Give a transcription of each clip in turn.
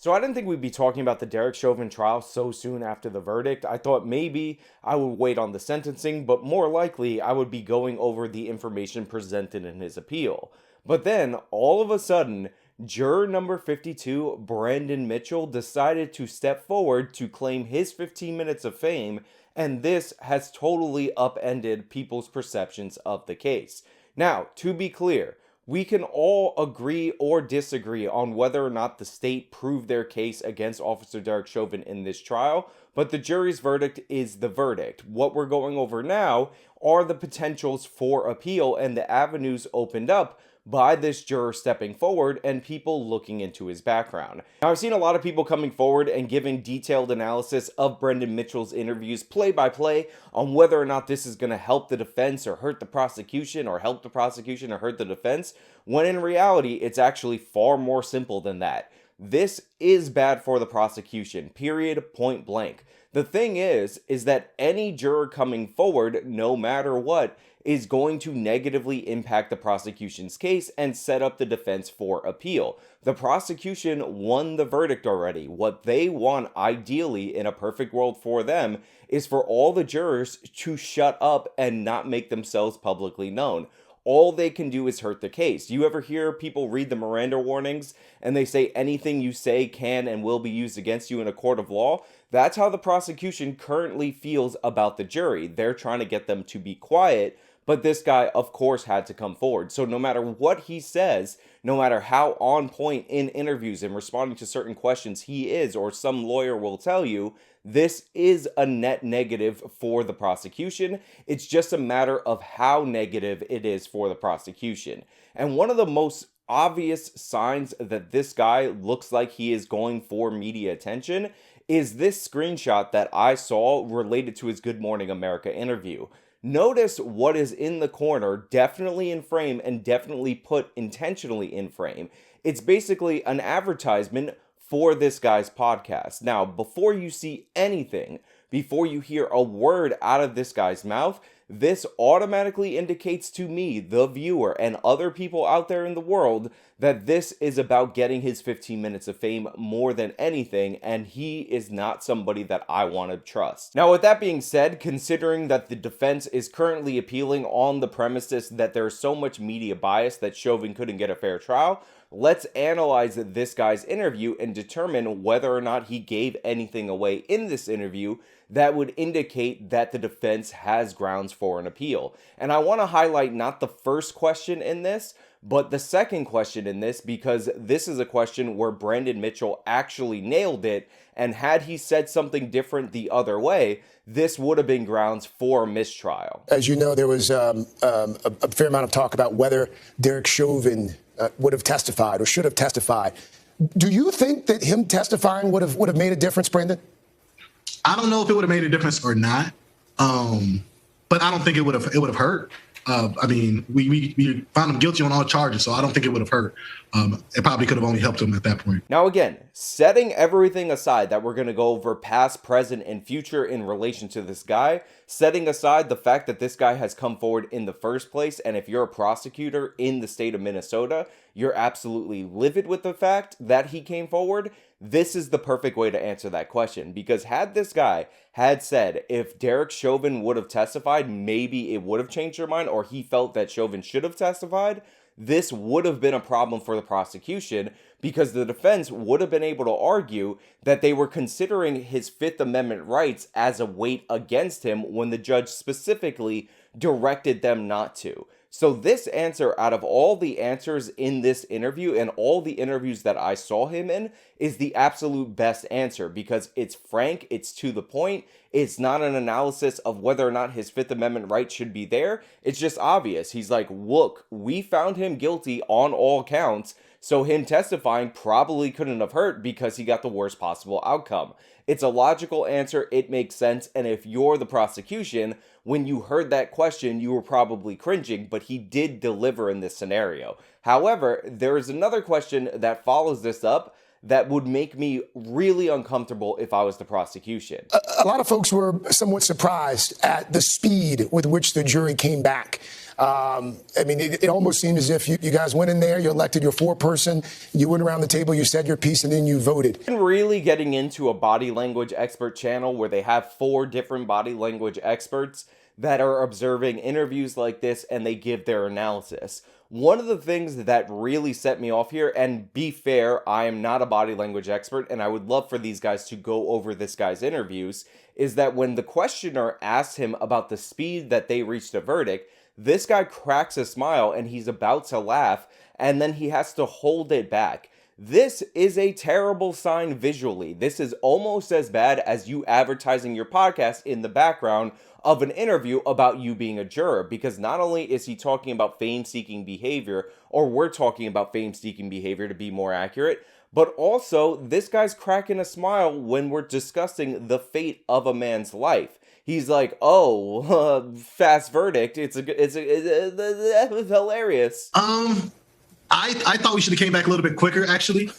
So I didn't think we'd be talking about the Derek Chauvin trial so soon after the verdict. I thought maybe I would wait on the sentencing, but more likely I would be going over the information presented in his appeal. But then, all of a sudden, juror number 52, Brandon Mitchell, decided to step forward to claim his 15 minutes of fame, and this has totally upended people's perceptions of the case. Now, to be clear, we can all agree or disagree on whether or not the state proved their case against Officer Derek Chauvin in this trial, but the jury's verdict is the verdict. What we're going over now are the potentials for appeal and the avenues opened up by this juror stepping forward and people looking into his background. Now, I've seen a lot of people coming forward and giving detailed analysis of Brendan Mitchell's interviews play by play on whether or not this is going to help the defense or hurt the prosecution, or help the prosecution or hurt the defense, when in reality, it's actually far more simple than that. This is bad for the prosecution, period, point blank. The thing is that any juror coming forward, no matter what, is going to negatively impact the prosecution's case and set up the defense for appeal. The prosecution won the verdict already. What they want, ideally, in a perfect world for them, is for all the jurors to shut up and not make themselves publicly known. All they can do is hurt the case. You ever hear people read the Miranda warnings and they say anything you say can and will be used against you in a court of law? That's how the prosecution currently feels about the jury. They're trying to get them to be quiet, but this guy, of course, had to come forward. So no matter what he says, no matter how on point in interviews and responding to certain questions he is, or some lawyer will tell you, this is a net negative for the prosecution. It's just a matter of how negative it is for the prosecution. And one of the most obvious signs that this guy looks like he is going for media attention is this screenshot that I saw related to his Good Morning America interview. Notice what is in the corner, definitely in frame and definitely put intentionally in frame. It's basically an advertisement for this guy's podcast. Now, before you see anything, before you hear a word out of this guy's mouth, this automatically indicates to me, the viewer, and other people out there in the world, that this is about getting his 15 minutes of fame more than anything, and he is not somebody that I want to trust. Now, with that being said, considering that the defense is currently appealing on the premises that there's so much media bias that Chauvin couldn't get a fair trial, let's analyze this guy's interview and determine whether or not he gave anything away in this interview that would indicate that the defense has grounds for an appeal. And I want to highlight not the first question in this, but the second question in this, because this is a question where Brandon Mitchell actually nailed it, and had he said something different the other way, this would have been grounds for mistrial. As you know, there was a fair amount of talk about whether Derek Chauvin would have testified or should have testified. Do you think that him testifying would have made a difference, Brandon? I don't know if it would have made a difference or not, but I don't think it would have hurt. I mean, we found him guilty on all charges, so I don't think it would have hurt. It probably could have only helped him at that point. Now again, setting everything aside that we're going to go over past, present, and future in relation to this guy, setting aside the fact that this guy has come forward in the first place, and if you're a prosecutor in the state of Minnesota, you're absolutely livid with the fact that he came forward, this is the perfect way to answer that question. Because had this guy had said if Derek Chauvin would have testified, maybe it would have changed your mind, or he felt that Chauvin should have testified, this would have been a problem for the prosecution, because the defense would have been able to argue that they were considering his Fifth Amendment rights as a weight against him when the judge specifically directed them not to. So this answer, out of all the answers in this interview and all the interviews that I saw him in, is the absolute best answer, because it's frank, it's to the point, it's not an analysis of whether or not his Fifth Amendment rights should be there. It's just obvious. He's like, look, we found him guilty on all counts, so him testifying probably couldn't have hurt because he got the worst possible outcome. It's a logical answer, it makes sense, and if you're the prosecution, when you heard that question, you were probably cringing, but he did deliver in this scenario. However, there is another question that follows this up that would make me really uncomfortable if I was the prosecution. a lot of folks were somewhat surprised at the speed with which the jury came back. I mean, it almost seemed as if you guys went in there, you elected your foreperson, you went around the table, you said your piece, and then you voted. And really getting into a body language expert channel where they have 4 different body language experts that are observing interviews like this and they give their analysis. One of the things that really set me off here, and be fair, I am not a body language expert, and I would love for these guys to go over this guy's interviews, is that when the questioner asked him about the speed that they reached a verdict, this guy cracks a smile and he's about to laugh, and then he has to hold it back. This is a terrible sign visually. This is almost as bad as you advertising your podcast in the background of an interview about you being a juror, because not only is he talking about fame-seeking behavior, or we're talking about fame-seeking behavior to be more accurate, but also this guy's cracking a smile when we're discussing the fate of a man's life. He's like, "Oh, fast verdict. It's hilarious." I thought we should have came back a little bit quicker, actually.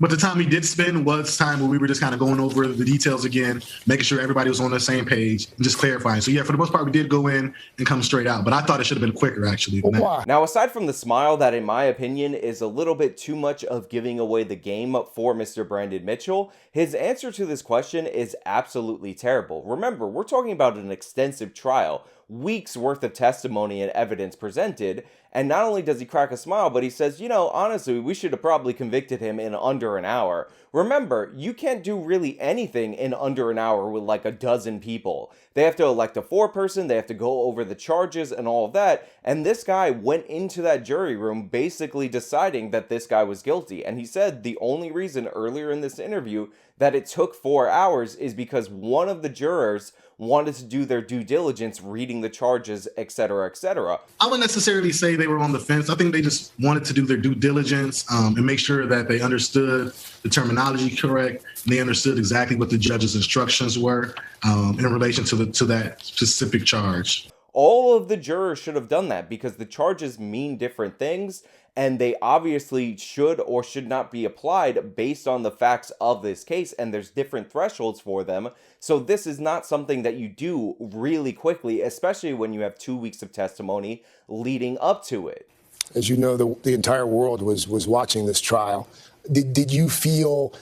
But the time he did spend was time where we were just kind of going over the details again, making sure everybody was on the same page and just clarifying. So yeah, for the most part, we did go in and come straight out. But I thought it should have been quicker, actually. Than that. Now, aside from the smile, that in my opinion is a little bit too much of giving away the game for Mr. Brandon Mitchell, his answer to this question is absolutely terrible. Remember, we're talking about an extensive trial, weeks worth of testimony and evidence presented, and not only does he crack a smile, but he says, honestly, we should have probably convicted him in under an hour. Remember, you can't do really anything in under an hour with like a dozen people. They have to elect a foreperson, they have to go over the charges and all of that, and this guy went into that jury room basically deciding that this guy was guilty, and he said the only reason earlier in this interview that it took 4 hours is because one of the jurors wanted to do their due diligence, reading the charges, etc., etc. I wouldn't necessarily say they were on the fence. I think they just wanted to do their due diligence and make sure that they understood the terminology correct, and they understood exactly what the judge's instructions were in relation to that specific charge. All of the jurors should have done that because the charges mean different things, and they obviously should or should not be applied based on the facts of this case, and there's different thresholds for them. So this is not something that you do really quickly, especially when you have 2 weeks of testimony leading up to it. As you know, the entire world was watching this trial. Did you feel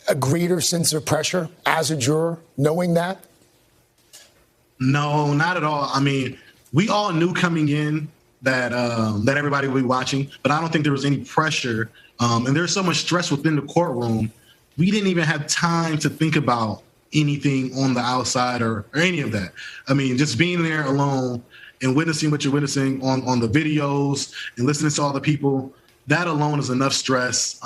a greater sense of pressure as a juror, knowing that? No, not at all. I mean, we all knew coming in that everybody would be watching, but I don't think there was any pressure. And there's so much stress within the courtroom. We didn't even have time to think about anything on the outside or any of that. I mean, just being there alone and witnessing what you're witnessing on the videos and listening to all the people, that alone is enough stress.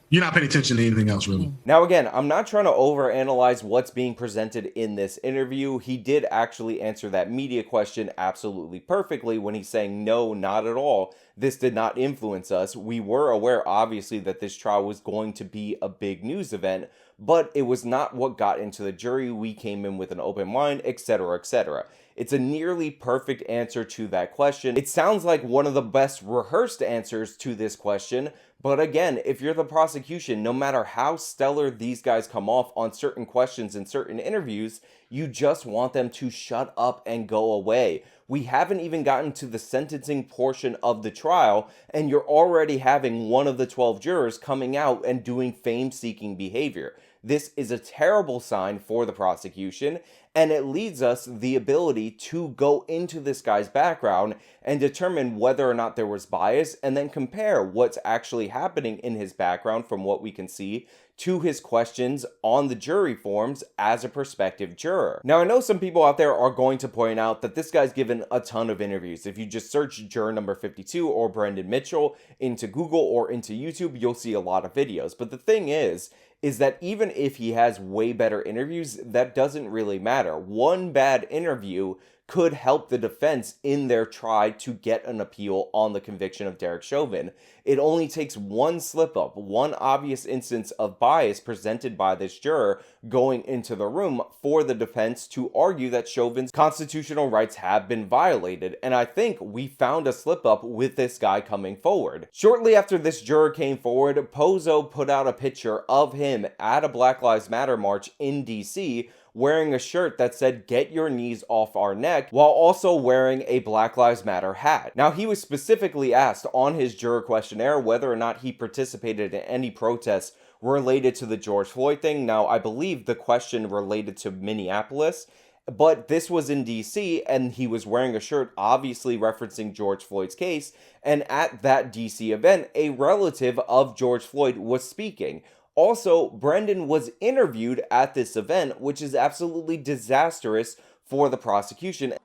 You're not paying attention to anything else, really. Now, again, I'm not trying to overanalyze what's being presented in this interview. He did actually answer that media question absolutely perfectly when he's saying, no, not at all. This did not influence us. We were aware, obviously, that this trial was going to be a big news event, but it was not what got into the jury. We came in with an open mind, etc., etc. It's a nearly perfect answer to that question. It sounds like one of the best rehearsed answers to this question, but again, if you're the prosecution, no matter how stellar these guys come off on certain questions in certain interviews, you just want them to shut up and go away. We haven't even gotten to the sentencing portion of the trial, and you're already having one of the 12 jurors coming out and doing fame-seeking behavior. This is a terrible sign for the prosecution, and it leads us the ability to go into this guy's background and determine whether or not there was bias, and then compare what's actually happening in his background from what we can see to his questions on the jury forms as a prospective juror. Now, I know some people out there are going to point out that this guy's given a ton of interviews. If you just search juror number 52 or Brandon Mitchell into Google or into YouTube, you'll see a lot of videos. But the thing is that even if he has way better interviews, that doesn't really matter. One bad interview could help the defense in their try to get an appeal on the conviction of Derek Chauvin. It only takes one slip up, one obvious instance of bias presented by this juror going into the room for the defense to argue that Chauvin's constitutional rights have been violated. And I think we found a slip up with this guy coming forward. Shortly after this juror came forward, Pozo put out a picture of him at a Black Lives Matter march in DC wearing a shirt that said "Get your knees off our neck," while also wearing a Black Lives Matter hat. Now, he was specifically asked on his juror questionnaire whether or not he participated in any protests related to the George Floyd thing. Now, I believe the question related to Minneapolis, but this was in DC, and he was wearing a shirt obviously referencing George Floyd's case, and at that DC event, a relative of George Floyd was speaking. Also, Brendan was interviewed at this event, which is absolutely disastrous for the prosecution.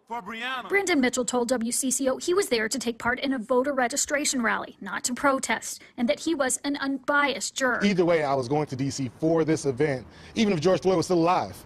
Brendan Mitchell told WCCO he was there to take part in a voter registration rally, not to protest, and that he was an unbiased juror. Either way, I was going to D.C. for this event, even if George Floyd was still alive.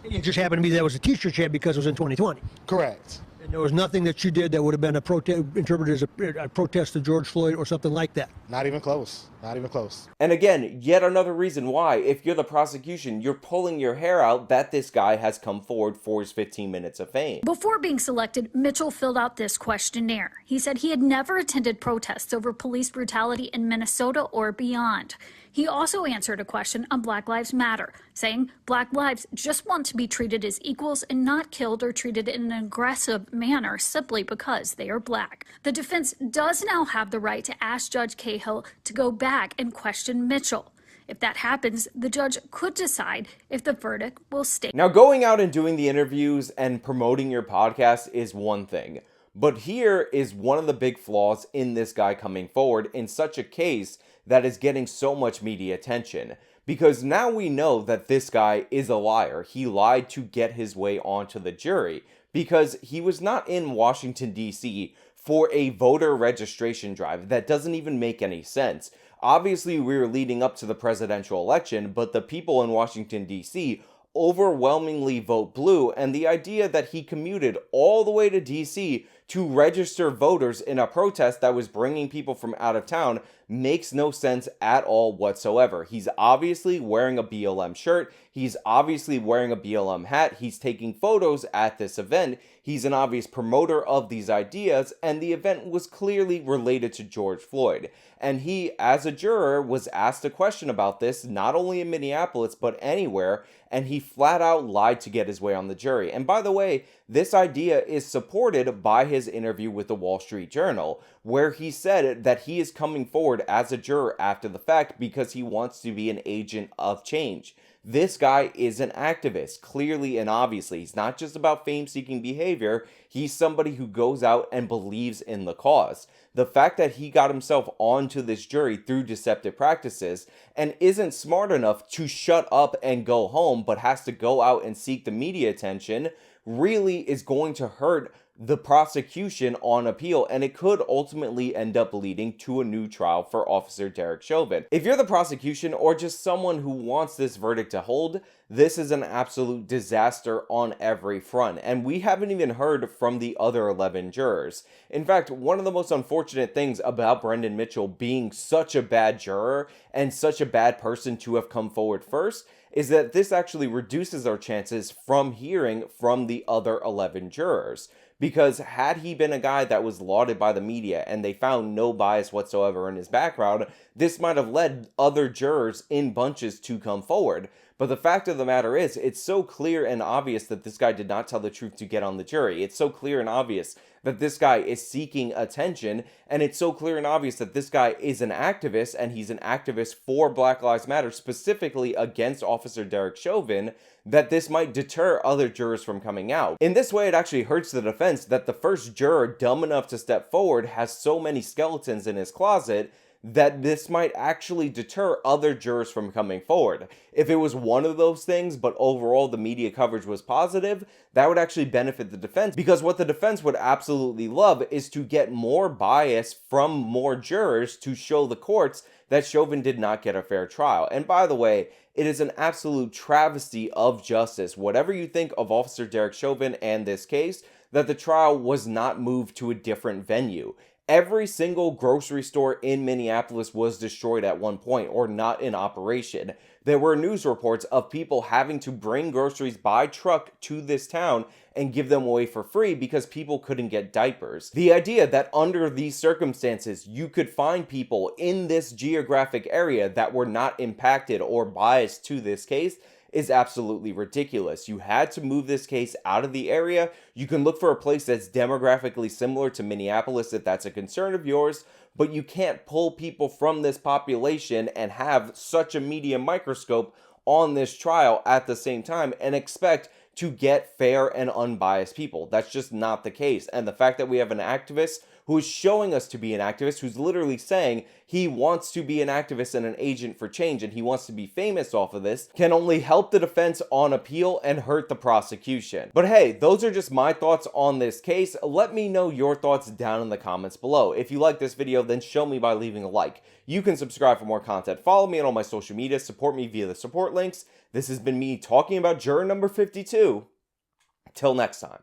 It just happened to be that was a t-shirt chant because it was in 2020. Correct. And there was nothing that you did that would have been interpreted as a protest to George Floyd or something like that. Not even close. Not even close. And again, yet another reason why, if you're the prosecution, you're pulling your hair out that this guy has come forward for his 15 minutes of fame. Before being selected, Mitchell filled out this questionnaire. He said he had never attended protests over police brutality in Minnesota or beyond. He also answered a question on Black Lives Matter, saying Black lives just want to be treated as equals and not killed or treated in an aggressive manner simply because they are Black. The defense does now have the right to ask Judge Cahill to go back and question Mitchell. If that happens, the judge could decide if the verdict will stay. Now, going out and doing the interviews and promoting your podcast is one thing, but here is one of the big flaws in this guy coming forward in such a case that is getting so much media attention. Because now we know that this guy is a liar. He lied to get his way onto the jury because he was not in Washington, D.C. for a voter registration drive. That doesn't even make any sense. Obviously, we were leading up to the presidential election, but the people in Washington, D.C. overwhelmingly vote blue, and the idea that he commuted all the way to D.C. to register voters in a protest that was bringing people from out of town makes no sense at all whatsoever. He's obviously wearing a BLM shirt. He's obviously wearing a BLM hat. He's taking photos at this event. He's an obvious promoter of these ideas, and the event was clearly related to George Floyd. And he, as a juror, was asked a question about this, not only in Minneapolis, but anywhere, and he flat out lied to get his way on the jury. And by the way, this idea is supported by his interview with the Wall Street Journal, where he said that he is coming forward as a juror after the fact because he wants to be an agent of change. This guy is an activist, clearly and obviously. He's not just about fame-seeking behavior. He's somebody who goes out and believes in the cause. The fact that he got himself onto this jury through deceptive practices and isn't smart enough to shut up and go home, but has to go out and seek the media attention, really is going to hurt the prosecution on appeal, and it could ultimately end up leading to a new trial for Officer Derek Chauvin. If you're the prosecution or just someone who wants this verdict to hold, this is an absolute disaster on every front, and we haven't even heard from the other 11 jurors. In fact, one of the most unfortunate things about Brendan Mitchell being such a bad juror and such a bad person to have come forward first is that this actually reduces our chances from hearing from the other 11 jurors. Because had he been a guy that was lauded by the media and they found no bias whatsoever in his background, this might have led other jurors in bunches to come forward. But the fact of the matter is, it's so clear and obvious that this guy did not tell the truth to get on the jury. It's so clear and obvious that this guy is seeking attention, and it's so clear and obvious that this guy is an activist, and he's an activist for Black Lives Matter, specifically against Officer Derek Chauvin, that this might deter other jurors from coming out. In this way, it actually hurts the defense that the first juror dumb enough to step forward has so many skeletons in his closet that this might actually deter other jurors from coming forward. If it was one of those things, but overall the media coverage was positive, that would actually benefit the defense, because what the defense would absolutely love is to get more bias from more jurors to show the courts that Chauvin did not get a fair trial. And by the way, it is an absolute travesty of justice. Whatever you think of Officer Derek Chauvin and this case, that the trial was not moved to a different venue. Every single grocery store in Minneapolis was destroyed at one point or not in operation. There were news reports of people having to bring groceries by truck to this town and give them away for free because people couldn't get diapers. The idea that under these circumstances you could find people in this geographic area that were not impacted or biased to this case is absolutely ridiculous. You had to move this case out of the area. You can look for a place that's demographically similar to Minneapolis if that's a concern of yours, but you can't pull people from this population and have such a media microscope on this trial at the same time and expect to get fair and unbiased people. That's just not the case. And the fact that we have an activist who is showing us to be an activist, who's literally saying he wants to be an activist and an agent for change, and he wants to be famous off of this, can only help the defense on appeal and hurt the prosecution. But hey, those are just my thoughts on this case. Let me know your thoughts down in the comments below. If you like this video, then show me by leaving a like. You can subscribe for more content. Follow me on all my social media. Support me via the support links. This has been me talking about juror number 52. Till next time.